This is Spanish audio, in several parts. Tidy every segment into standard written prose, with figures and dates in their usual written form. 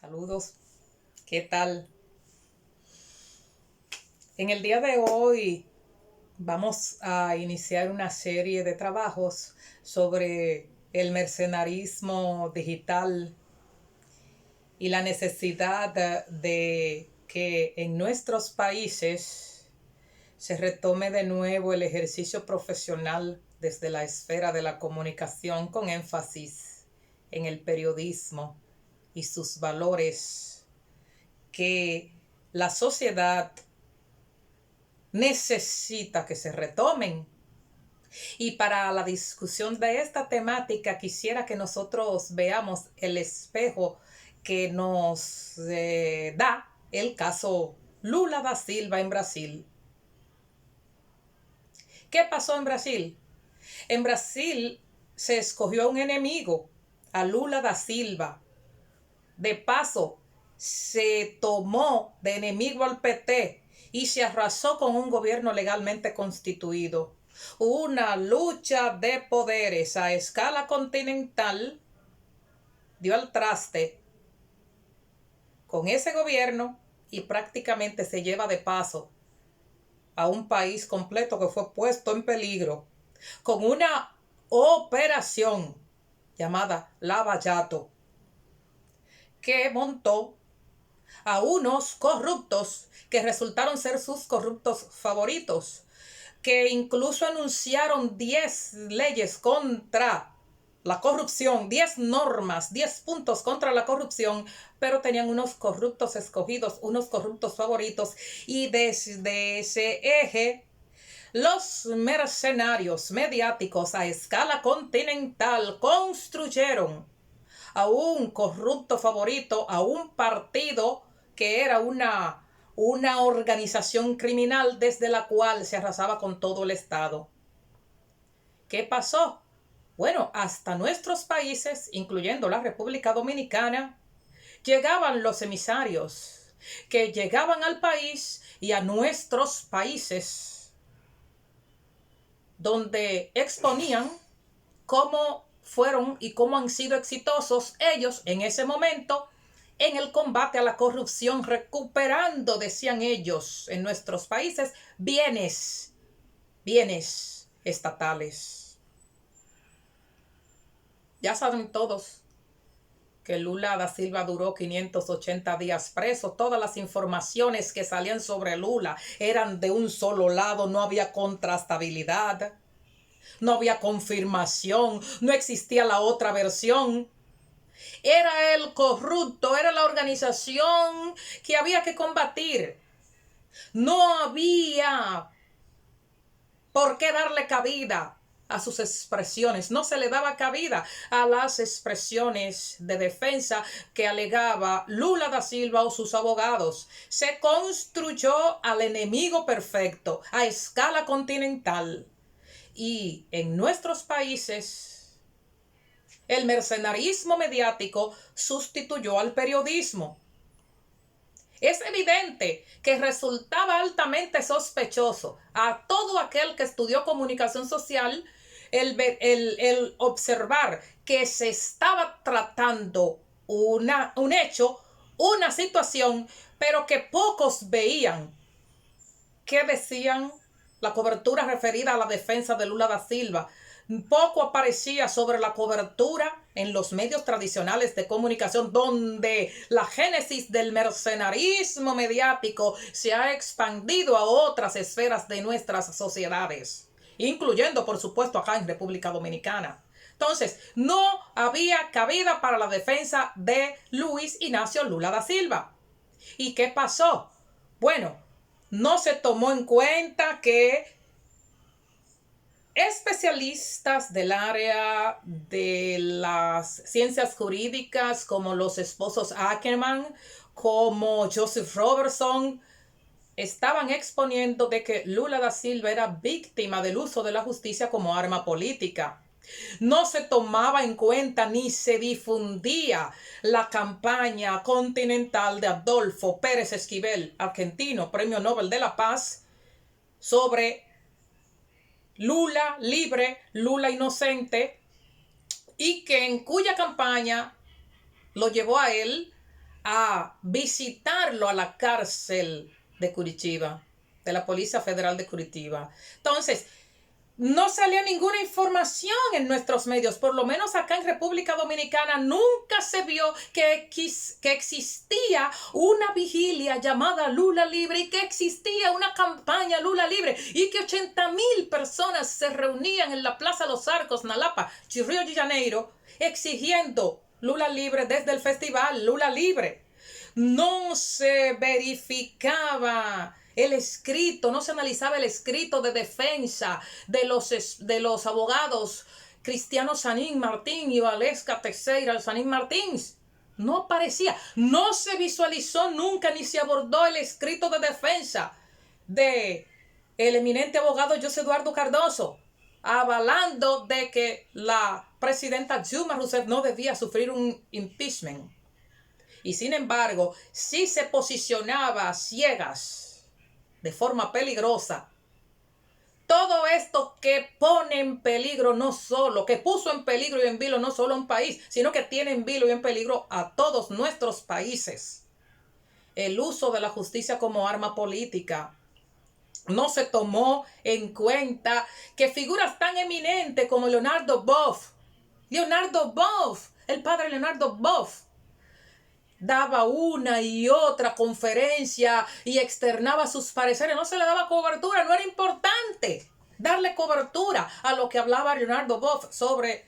Saludos, ¿qué tal? En el día de hoy vamos a iniciar una serie de trabajos sobre el mercenarismo digital y la necesidad de que en nuestros países se retome de nuevo el ejercicio profesional desde la esfera de la comunicación con énfasis en el periodismo y sus valores que la sociedad necesita que se retomen. Y para la discusión de esta temática quisiera que nosotros veamos el espejo que nos da el caso Lula da Silva en Brasil. ¿Qué pasó en Brasil? En Brasil se escogió a un enemigo, a Lula da Silva. De paso, se tomó de enemigo al PT y se arrasó con un gobierno legalmente constituido. Una lucha de poderes a escala continental dio al traste con ese gobierno y prácticamente se lleva de paso a un país completo que fue puesto en peligro con una operación llamada Lava Jato que montó a unos corruptos que resultaron ser sus corruptos favoritos, que incluso anunciaron 10 leyes contra la corrupción, 10 normas, 10 puntos contra la corrupción, pero tenían unos corruptos escogidos, unos corruptos favoritos, y desde ese eje los mercenarios mediáticos a escala continental construyeron a un corrupto favorito, a un partido que era una organización criminal desde la cual se arrasaba con todo el Estado. ¿Qué pasó? Bueno, hasta nuestros países, incluyendo la República Dominicana, llegaban los emisarios que llegaban al país y a nuestros países, donde exponían cómo fueron y cómo han sido exitosos ellos en ese momento en el combate a la corrupción, recuperando, decían ellos, en nuestros países, bienes estatales. Ya saben todos que Lula da Silva duró 580 días preso. Todas las informaciones que salían sobre Lula eran de un solo lado, no había contrastabilidad. No había confirmación, no existía la otra versión. Era el corrupto, era la organización que había que combatir. No había por qué darle cabida a sus expresiones. No se le daba cabida a las expresiones de defensa que alegaba Lula da Silva o sus abogados. Se construyó al enemigo perfecto a escala continental. Y en nuestros países, el mercenarismo mediático sustituyó al periodismo. Es evidente que resultaba altamente sospechoso a todo aquel que estudió comunicación social el observar que se estaba tratando un hecho, una situación, pero que pocos veían. ¿Qué decían? La cobertura referida a la defensa de Lula da Silva. Poco aparecía sobre la cobertura en los medios tradicionales de comunicación, donde la génesis del mercenarismo mediático se ha expandido a otras esferas de nuestras sociedades, incluyendo, por supuesto, acá en República Dominicana. Entonces, no había cabida para la defensa de Luis Ignacio Lula da Silva. ¿Y qué pasó? Bueno, no se tomó en cuenta que especialistas del área de las ciencias jurídicas como los esposos Ackerman, como Joseph Robertson, estaban exponiendo de que Lula da Silva era víctima del uso de la justicia como arma política. No se tomaba en cuenta ni se difundía la campaña continental de Adolfo Pérez Esquivel, argentino, Premio Nobel de la Paz, sobre Lula libre, Lula inocente, y que en cuya campaña lo llevó a él a visitarlo a la cárcel de Curitiba, de la Policía Federal de Curitiba. Entonces, no salía ninguna información en nuestros medios, por lo menos acá en República Dominicana nunca se vio que existía una vigilia llamada Lula Libre y que existía una campaña Lula Libre y que 80,000 personas se reunían en la Plaza Los Arcos, Nalapa, Río de Janeiro, exigiendo Lula Libre desde el festival Lula Libre. No se verificaba el escrito, no se analizaba el escrito de defensa de los abogados Cristiano Sanín Martín y Valesca Teixeira Sanín Martins. No aparecía, no se visualizó nunca ni se abordó el escrito de defensa de el eminente abogado José Eduardo Cardoso, avalando de que la presidenta Dilma Rousseff no debía sufrir un impeachment. Y sin embargo, sí se posicionaba a ciegas, de forma peligrosa. Todo esto que pone en peligro no solo, que puso en peligro y en vilo no solo a un país, sino que tiene en vilo y en peligro a todos nuestros países. El uso de la justicia como arma política. No se tomó en cuenta que figuras tan eminentes como Leonardo Boff, el padre Leonardo Boff, daba una y otra conferencia y externaba sus pareceres. No se le daba cobertura, no era importante darle cobertura a lo que hablaba Leonardo Boff sobre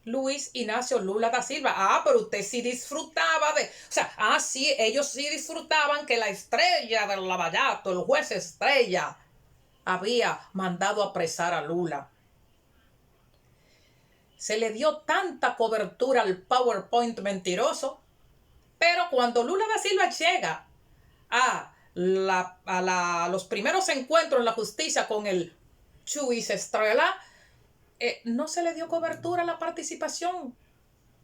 Luis Ignacio Lula da Silva. Pero usted sí disfrutaba de... sí, ellos sí disfrutaban que la estrella del Lavallato, el juez estrella, había mandado apresar a Lula. Se le dio tanta cobertura al PowerPoint mentiroso. Pero cuando Lula da Silva llega a los primeros encuentros en la justicia con el Chuis Estrella, no se le dio cobertura a la participación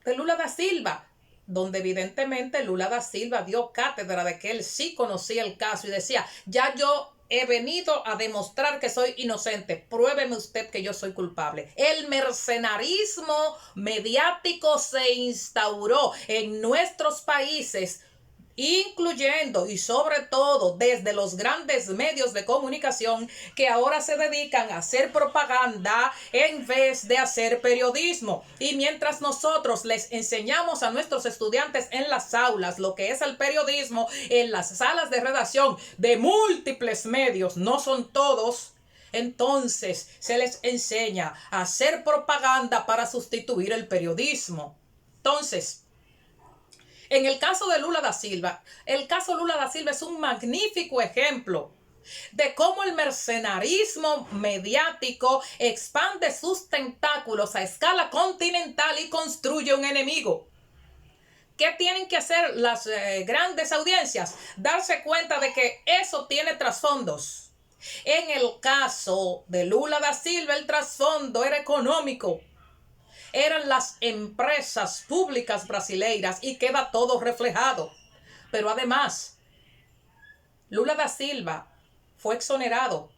de Lula da Silva, donde evidentemente Lula da Silva dio cátedra de que él sí conocía el caso y decía, ya yo he venido a demostrar que soy inocente, pruébeme usted que yo soy culpable. El mercenarismo mediático se instauró en nuestros países, incluyendo y sobre todo desde los grandes medios de comunicación que ahora se dedican a hacer propaganda en vez de hacer periodismo. Y mientras nosotros les enseñamos a nuestros estudiantes en las aulas lo que es el periodismo, en las salas de redacción de múltiples medios, no son todos, entonces se les enseña a hacer propaganda para sustituir el periodismo. Entonces, en el caso de Lula da Silva, el caso Lula da Silva es un magnífico ejemplo de cómo el mercenarismo mediático expande sus tentáculos a escala continental y construye un enemigo. ¿Qué tienen que hacer las grandes audiencias? Darse cuenta de que eso tiene trasfondos. En el caso de Lula da Silva, el trasfondo era económico. Eran las empresas públicas brasileiras y queda todo reflejado. Pero además, Lula da Silva fue exonerado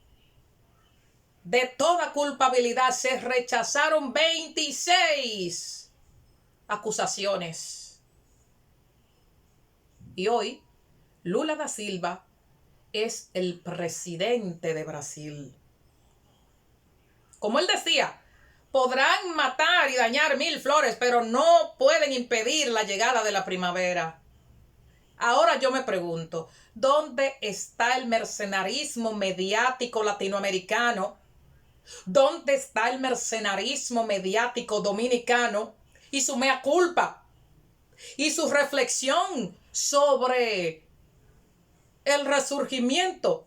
de toda culpabilidad. Se rechazaron 26 acusaciones. Y hoy, Lula da Silva es el presidente de Brasil. Como él decía, podrán matar y dañar 1000 flores, pero no pueden impedir la llegada de la primavera. Ahora yo me pregunto, ¿dónde está el mercenarismo mediático latinoamericano? ¿Dónde está el mercenarismo mediático dominicano y su mea culpa? Y su reflexión sobre el resurgimiento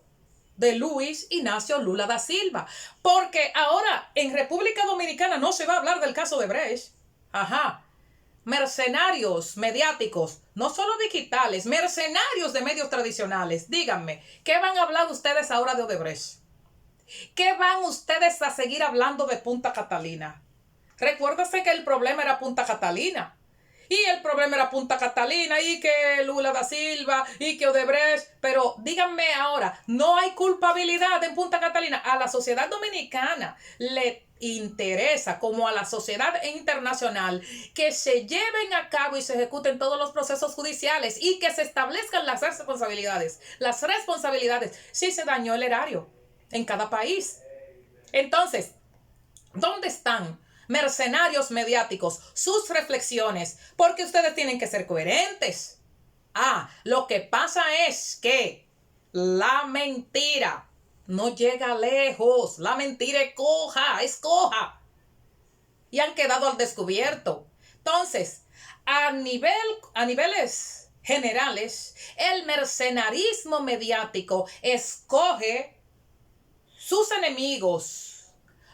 de Luis Ignacio Lula da Silva. Porque ahora en República Dominicana no se va a hablar del caso de Brecht. Mercenarios mediáticos, no solo digitales, mercenarios de medios tradicionales. Díganme, ¿qué van a hablar ustedes ahora de Odebrecht? ¿Qué van ustedes a seguir hablando de Punta Catalina? Recuérdese que el problema era Punta Catalina. Y el problema era Punta Catalina y que Lula da Silva y que Odebrecht. Pero díganme ahora, ¿no hay culpabilidad en Punta Catalina? A la sociedad dominicana le interesa, como a la sociedad internacional, que se lleven a cabo y se ejecuten todos los procesos judiciales y que se establezcan las responsabilidades. Las responsabilidades si se dañó el erario en cada país. Entonces, ¿dónde están mercenarios mediáticos? Sus reflexiones, porque ustedes tienen que ser coherentes. Lo que pasa es que la mentira no llega lejos. La mentira es coja. Y han quedado al descubierto. Entonces, a niveles generales, el mercenarismo mediático escoge sus enemigos,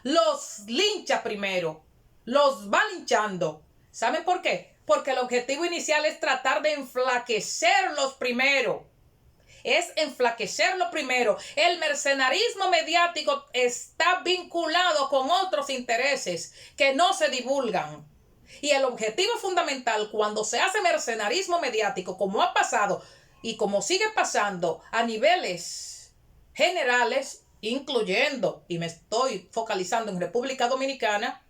los lincha primero, los va linchando. ¿Saben por qué? Porque el objetivo inicial es tratar de enflaquecerlos primero. Es enflaquecerlo primero. El mercenarismo mediático está vinculado con otros intereses que no se divulgan. Y el objetivo fundamental cuando se hace mercenarismo mediático, como ha pasado y como sigue pasando a niveles generales, incluyendo, y me estoy focalizando en República Dominicana,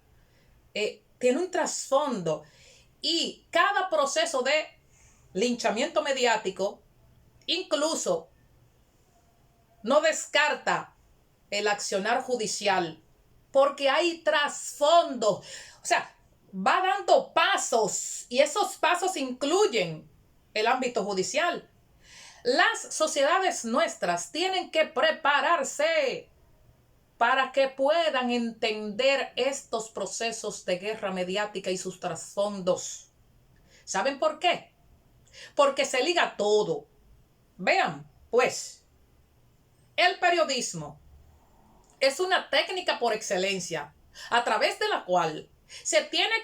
tiene un trasfondo. Y cada proceso de linchamiento mediático incluso no descarta el accionar judicial, porque hay trasfondo. O sea, va dando pasos y esos pasos incluyen el ámbito judicial. Las sociedades nuestras tienen que prepararse para que puedan entender estos procesos de guerra mediática y sus trasfondos. ¿Saben por qué? Porque se liga todo. Vean, pues, el periodismo es una técnica por excelencia a través de la cual se tiene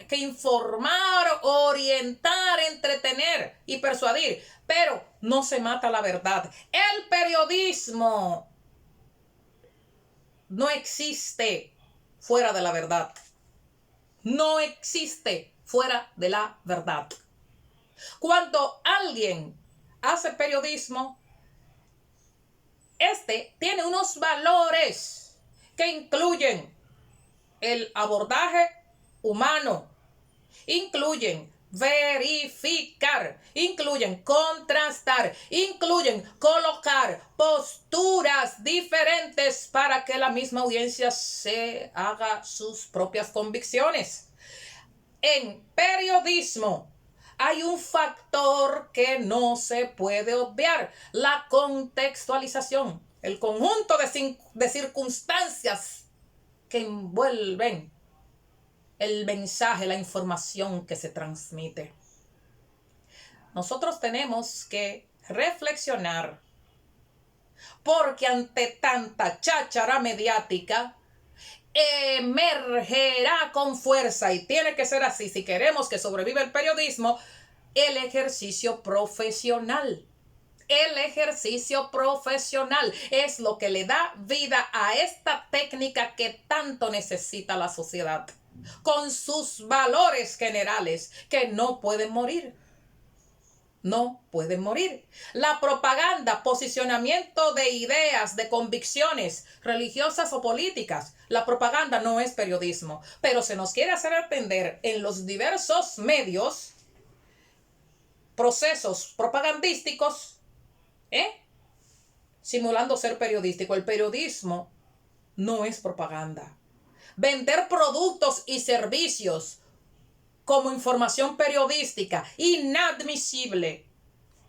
que informar, orientar, entretener y persuadir, pero no se mata la verdad. El periodismo no existe fuera de la verdad. No existe fuera de la verdad. Cuando alguien hace periodismo, tiene unos valores que incluyen el abordaje humano, incluyen verificar, incluyen contrastar, incluyen colocar posturas diferentes para que la misma audiencia se haga sus propias convicciones. En periodismo hay un factor que no se puede obviar: la contextualización, el conjunto de circunstancias que envuelven el mensaje, la información que se transmite. Nosotros tenemos que reflexionar, porque ante tanta cháchara mediática emergerá con fuerza, y tiene que ser así si queremos que sobreviva el periodismo, el ejercicio profesional. El ejercicio profesional es lo que le da vida a esta técnica que tanto necesita la sociedad, con sus valores generales que no pueden morir. No pueden morir. La propaganda, posicionamiento de ideas, de convicciones religiosas o políticas. La propaganda no es periodismo, pero se nos quiere hacer entender en los diversos medios, procesos propagandísticos, simulando ser periodístico. El periodismo no es propaganda. Vender productos y servicios como información periodística, inadmisible.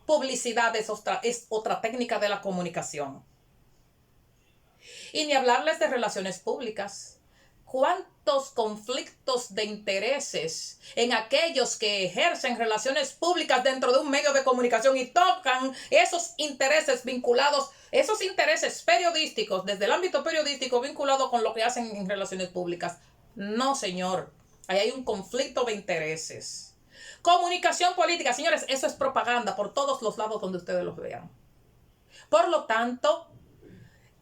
Publicidad es otra técnica de la comunicación. Y ni hablarles de relaciones públicas. ¿Cuántos conflictos de intereses en aquellos que ejercen relaciones públicas dentro de un medio de comunicación y tocan esos intereses vinculados, esos intereses periodísticos, desde el ámbito periodístico vinculado con lo que hacen en relaciones públicas? No, señor. Ahí hay un conflicto de intereses. Comunicación política, señores, eso es propaganda por todos los lados donde ustedes los vean. Por lo tanto,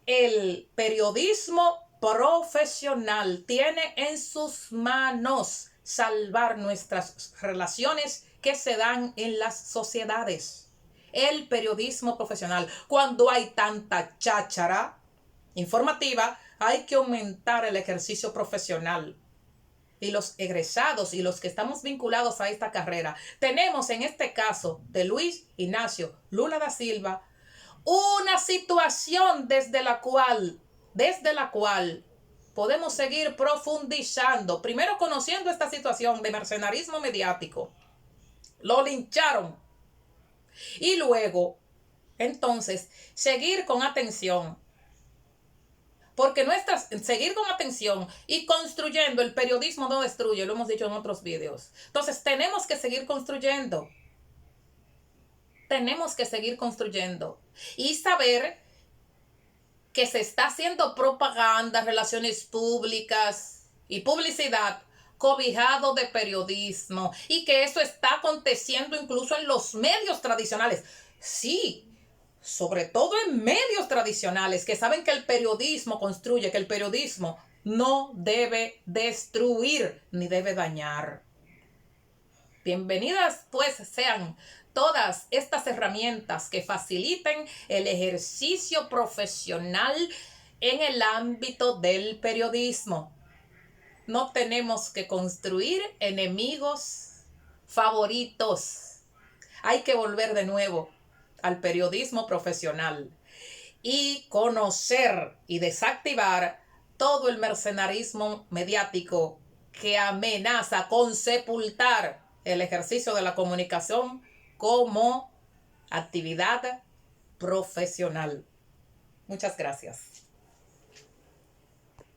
el periodismo profesional tiene en sus manos salvar nuestras relaciones que se dan en las sociedades. El periodismo profesional, cuando hay tanta cháchara informativa, Hay que aumentar el ejercicio profesional. Y los egresados y los que estamos vinculados a esta carrera, tenemos en este caso de Luis Ignacio Lula da Silva, una situación desde la cual podemos seguir profundizando. Primero conociendo esta situación de mercenarismo mediático. Lo lincharon. Y luego, entonces, seguir con atención. Porque seguir con atención y construyendo, el periodismo no destruye, lo hemos dicho en otros videos. Entonces, tenemos que seguir construyendo. Tenemos que seguir construyendo. Y saber que se está haciendo propaganda, relaciones públicas y publicidad cobijado de periodismo. Y que eso está aconteciendo incluso en los medios tradicionales. Sí, sobre todo en medios tradicionales que saben que el periodismo construye, que el periodismo no debe destruir ni debe dañar. Bienvenidas pues sean todas estas herramientas que faciliten el ejercicio profesional en el ámbito del periodismo. No tenemos que construir enemigos favoritos. Hay que volver de nuevo al periodismo profesional y conocer y desactivar todo el mercenarismo mediático que amenaza con sepultar el ejercicio de la comunicación como actividad profesional. Muchas gracias.